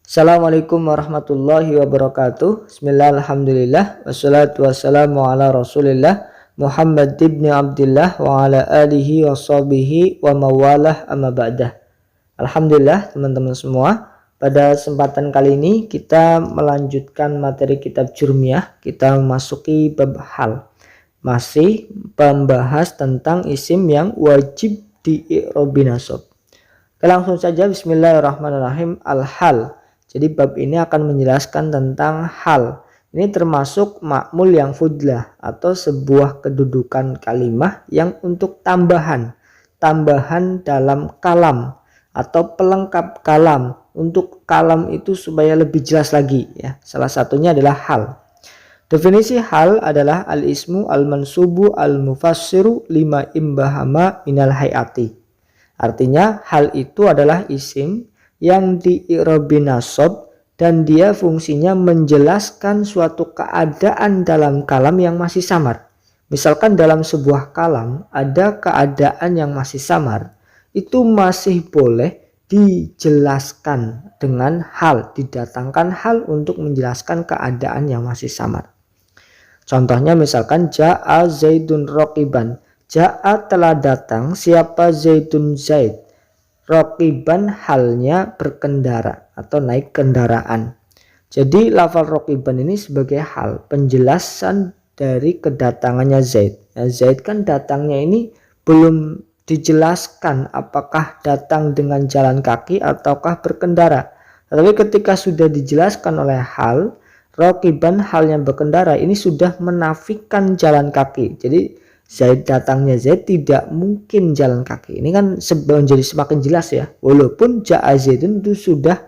Assalamualaikum warahmatullahi wabarakatuh. Bismillah, alhamdulillah, wassalatu wassalamu ala rasulillah Muhammad ibn Abdullah wa ala alihi wa sahbihi wa mawalah amma ba'dah. Alhamdulillah teman-teman semua, pada kesempatan kali ini kita melanjutkan materi kitab Jurmiyah. Kita memasuki bab hal, masih membahas tentang isim yang wajib di-i'rabi nasab. Langsung saja, bismillahirrahmanirrahim. Al-hal. Jadi bab ini akan menjelaskan tentang hal. Ini termasuk ma'mul yang fudlah atau sebuah kedudukan kalimah yang untuk tambahan dalam kalam atau pelengkap kalam, untuk kalam itu supaya lebih jelas lagi ya. Salah satunya adalah hal. Definisi hal adalah al-ismu al-mansubu al-mufassiru lima imbahama minal hayati. Artinya hal itu adalah isim yang di-i'rabi nasab dan dia fungsinya menjelaskan suatu keadaan dalam kalam yang masih samar. Misalkan dalam sebuah kalam ada keadaan yang masih samar, itu masih boleh dijelaskan dengan hal, didatangkan hal untuk menjelaskan keadaan yang masih samar. Contohnya misalkan ja'a zaidun raqiban. Ja'a telah datang siapa zaidun zaid. Raqiban halnya berkendara atau naik kendaraan. Jadi lafal raqiban ini sebagai hal, penjelasan dari kedatangannya Zaid. Nah, Zaid kan datangnya ini belum dijelaskan apakah datang dengan jalan kaki ataukah berkendara. Tapi ketika sudah dijelaskan oleh hal, raqiban halnya berkendara, ini sudah menafikan jalan kaki. Jadi Zaid datangnya Zaid tidak mungkin jalan kaki. Ini kan menjadi semakin jelas ya. Walaupun ja'a Zaidun itu sudah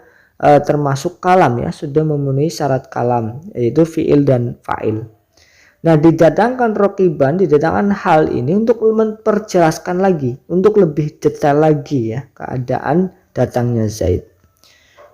termasuk kalam ya, sudah memenuhi syarat kalam yaitu fiil dan fa'il. Nah, didatangkan raqiban, didatangkan hal ini untuk memperjelaskan lagi, untuk lebih detail lagi ya keadaan datangnya Zaid.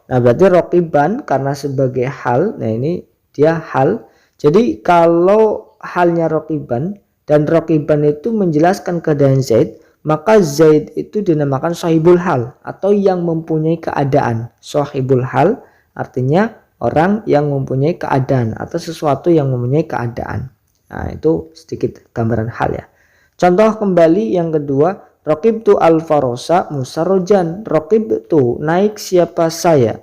Nah, berarti raqiban karena sebagai hal, nah ini dia hal. Jadi kalau halnya raqiban dan raqiban itu menjelaskan keadaan Zaid, maka Zaid itu dinamakan sahibul hal atau yang mempunyai keadaan. Sahibul hal artinya orang yang mempunyai keadaan atau sesuatu yang mempunyai keadaan. Nah, itu sedikit gambaran hal ya. Contoh kembali yang kedua, raqibtu al-farosa musarrojan. Raqibtu naik siapa saya,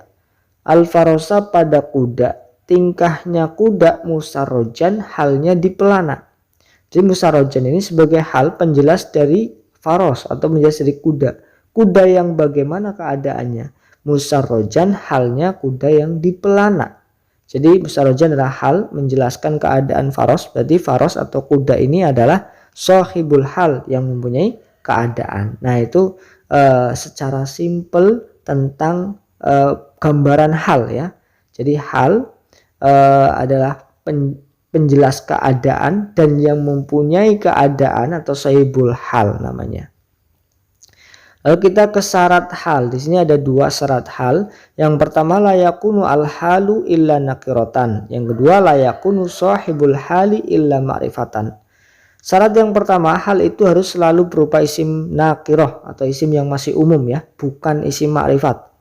al-farosa pada kuda, tingkahnya kuda, musarrojan halnya dipelana. Jadi musarrojan ini sebagai hal penjelas dari faros atau menjelas dari kuda. Kuda yang bagaimana keadaannya. Musarrojan halnya kuda yang dipelana. Jadi musarrojan adalah hal menjelaskan keadaan faros. Berarti faros atau kuda ini adalah sahibul hal yang mempunyai keadaan. Nah, itu secara simpel tentang gambaran hal ya. Jadi hal adalah penjelas keadaan dan yang mempunyai keadaan atau sahibul hal namanya. Lalu kita ke syarat hal. Di sini ada dua syarat hal. Yang pertama la yakunu al halu illa nakiratan. Yang kedua la yakunu sahibul hali illa ma'rifatan. Syarat yang pertama, hal itu harus selalu berupa isim nakiroh atau isim yang masih umum ya, bukan isim ma'rifat.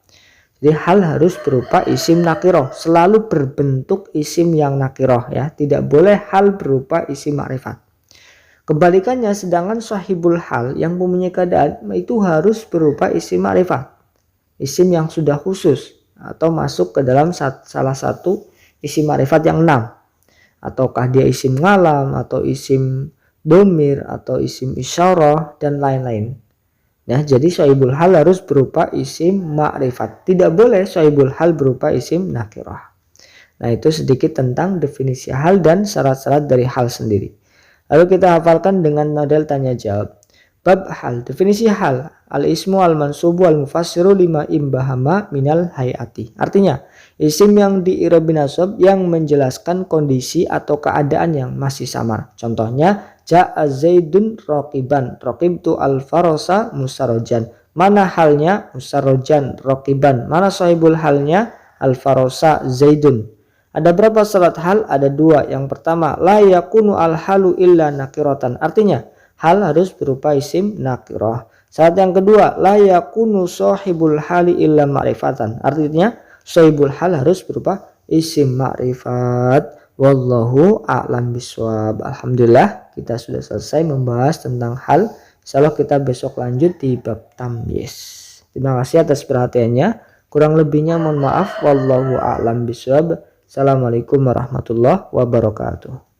Jadi hal harus berupa isim nakiroh, selalu berbentuk isim yang nakiroh ya, tidak boleh hal berupa isim ma'rifat. Kebalikannya, sedangkan sahibul hal yang mempunyai keadaan itu harus berupa isim ma'rifat, isim yang sudah khusus atau masuk ke dalam salah satu isim ma'rifat yang 6, ataukah dia isim ngalam atau isim domir atau isim isyarah dan lain-lain. Nah, jadi sahibul hal harus berupa isim ma'rifat. Tidak boleh sahibul hal berupa isim nakirah. Nah, itu sedikit tentang definisi hal dan syarat-syarat dari hal sendiri. Lalu kita hafalkan dengan model tanya jawab. Bab hal. Definisi hal. Al-ismu al-mansubu al-mufassiru lima imbahama minal hayati. Artinya, isim yang di-i'rabi nasab yang menjelaskan kondisi atau keadaan yang masih samar. Contohnya, ja'a zaidun raqiban. Raqibtu al-farosa musarrojan. Mana halnya? Musarrojan raqiban. Mana sahibul halnya? Al-farosa zaidun. Ada berapa syarat hal? Ada dua. Yang pertama, la yakunu al-halu illa nakiratan. Artinya, hal harus berupa isim nakirah. Syarat yang kedua, la yakunu sahibul hali illa ma'rifatan. Artinya, Sohibul hal harus berupa isim ma'rifat. Wallahu a'lam bishawab. Alhamdulillah kita sudah selesai membahas tentang hal. Insyaallah kita besok lanjut di bab tamyiz. Terima kasih atas perhatiannya. Kurang lebihnya mohon maaf. Wallahu a'lam bishawab. Assalamualaikum warahmatullahi wabarakatuh.